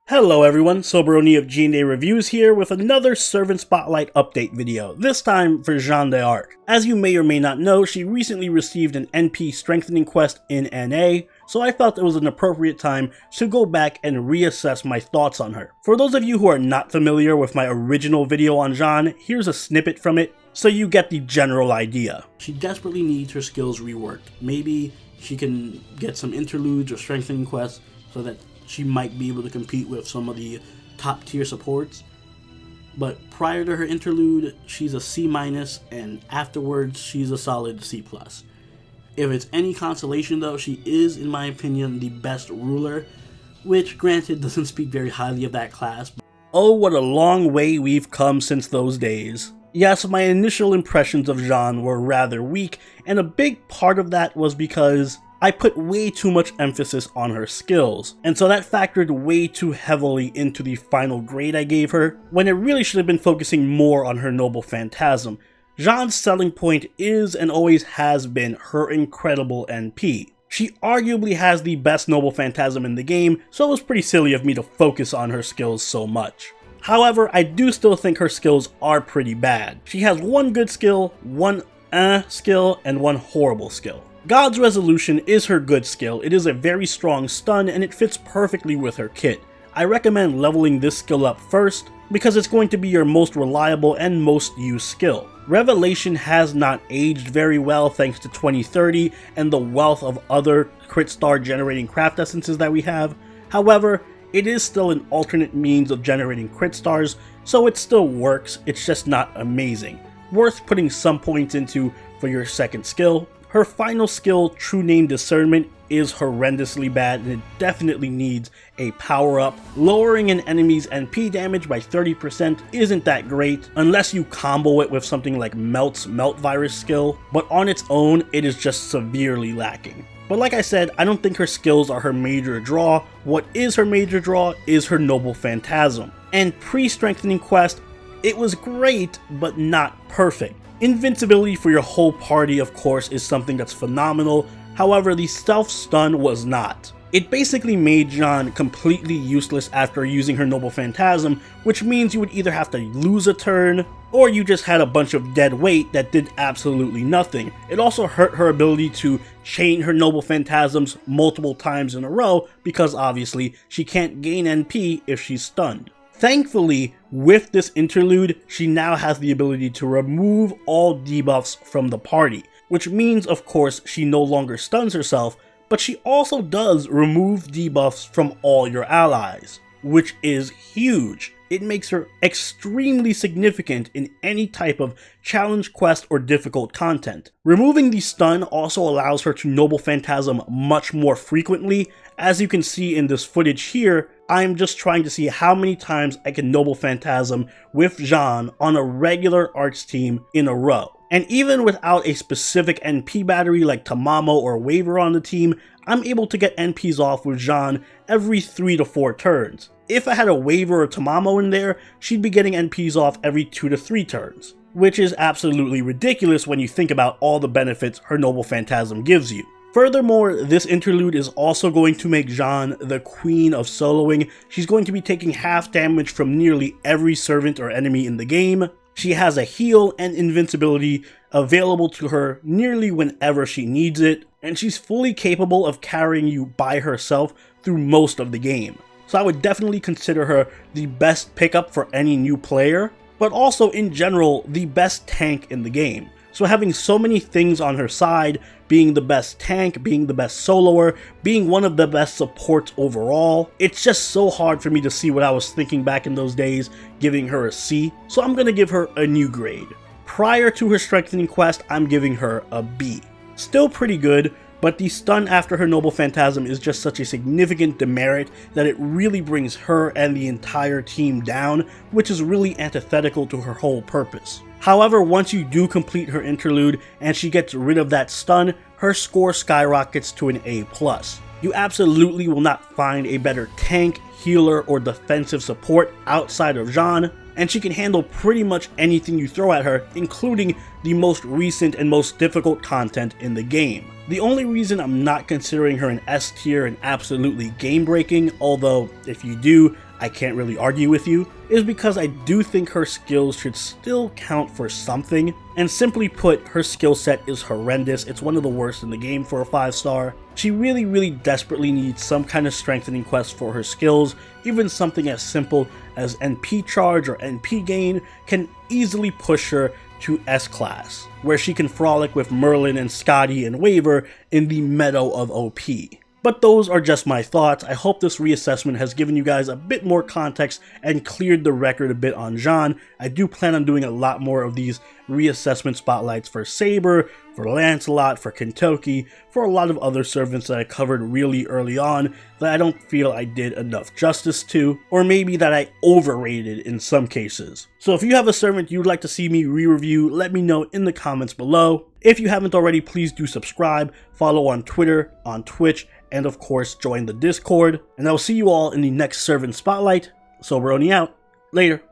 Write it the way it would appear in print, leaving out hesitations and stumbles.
Hello everyone, Soberoni of Jeanne Reviews here with another Servant Spotlight update video, this time for Jeanne d'Arc. As you may or may not know, she recently received an NP strengthening quest in NA, so I felt it was an appropriate time to go back and reassess my thoughts on her. For those of you who are not familiar with my original video on Jeanne, here's a snippet from it so you get the general idea. She desperately needs her skills reworked. Maybe she can get some interludes or strengthening quests so that she might be able to compete with some of the top tier supports. But prior to her interlude, she's a C-, and afterwards she's a solid C+. If it's any consolation though, she is, in my opinion, the best ruler, which granted doesn't speak very highly of that class. Oh, what a long way we've come since those days. Yes, my initial impressions of Jeanne were rather weak, and a big part of that was because I put way too much emphasis on her skills, and so that factored way too heavily into the final grade I gave her, when it really should have been focusing more on her noble Phantasm. Jeanne's selling point is and always has been her incredible NP. She arguably has the best noble Phantasm in the game, so it was pretty silly of me to focus on her skills so much. However, I do still think her skills are pretty bad. She has one good skill, one skill, and one horrible skill. God's Resolution is her good skill. It is a very strong stun and it fits perfectly with her kit. I recommend leveling this skill up first because it's going to be your most reliable and most used skill. Revelation has not aged very well thanks to 2030 and the wealth of other crit star generating craft essences that we have. However, it is still an alternate means of generating crit stars, so it still works, it's just not amazing. Worth putting some points into for your second skill. Her final skill, True Name Discernment, is horrendously bad and it definitely needs a power up. Lowering an enemy's NP damage by 30% isn't that great unless you combo it with something like Melt's Melt Virus skill, but on its own it is just severely lacking. But like I said, I don't think her skills are her major draw. What is her major draw is her Noble Phantasm. And pre-strengthening quest, it was great but not perfect. Invincibility for your whole party, of course, is something that's phenomenal, however the self-stun was not. It basically made Jeanne completely useless after using her Noble Phantasm, which means you would either have to lose a turn, or you just had a bunch of dead weight that did absolutely nothing. It also hurt her ability to chain her Noble Phantasms multiple times in a row, because obviously she can't gain NP if she's stunned. Thankfully, with this interlude, she now has the ability to remove all debuffs from the party, which means, of course, she no longer stuns herself, but she also does remove debuffs from all your allies, which is huge. It makes her extremely significant in any type of challenge, quest, or difficult content. Removing the stun also allows her to Noble Phantasm much more frequently. As you can see in this footage here, I'm just trying to see how many times I can Noble Phantasm with Jeanne on a regular arts team in a row. And even without a specific NP battery like Tamamo or Waver on the team, I'm able to get NPs off with Jeanne every 3 to 4 turns. If I had a Waver or Tamamo in there, she'd be getting NPs off every 2 to 3 turns, which is absolutely ridiculous when you think about all the benefits her Noble Phantasm gives you. Furthermore, this interlude is also going to make Jeanne the queen of soloing. She's going to be taking half damage from nearly every servant or enemy in the game. She has a heal and invincibility available to her nearly whenever she needs it, and she's fully capable of carrying you by herself through most of the game. So I would definitely consider her the best pickup for any new player, but also in general the best tank in the game. So having so many things on her side, being the best tank, being the best soloer, being one of the best supports overall, it's just so hard for me to see what I was thinking back in those days, giving her a C, so I'm gonna give her a new grade. Prior to her strengthening quest, I'm giving her a B. Still pretty good, but the stun after her Noble Phantasm is just such a significant demerit that it really brings her and the entire team down, which is really antithetical to her whole purpose. However, once you do complete her interlude and she gets rid of that stun, her score skyrockets to an A+. You absolutely will not find a better tank, healer, or defensive support outside of Jeanne, and she can handle pretty much anything you throw at her, including the most recent and most difficult content in the game. The only reason I'm not considering her an S tier and absolutely game breaking, although if you do, I can't really argue with you, is because I do think her skills should still count for something, and simply put, her skill set is horrendous. It's one of the worst in the game for a 5-star. She really desperately needs some kind of strengthening quest for her skills. Even something as simple as NP charge or NP gain can easily push her to S-class, where she can frolic with Merlin and Scotty and Waver in the meadow of OP. But those are just my thoughts. I hope this reassessment has given you guys a bit more context and cleared the record a bit on Jeanne. I do plan on doing a lot more of these reassessment spotlights for Saber, for Lancelot, for Kentucky, for a lot of other servants that I covered really early on that I don't feel I did enough justice to, or maybe that I overrated in some cases. So if you have a servant you'd like to see me re-review, let me know in the comments below. If you haven't already, please do subscribe, follow on Twitter, on Twitch, and of course join the Discord. And I will see you all in the next servant spotlight. Soberoni out. Later.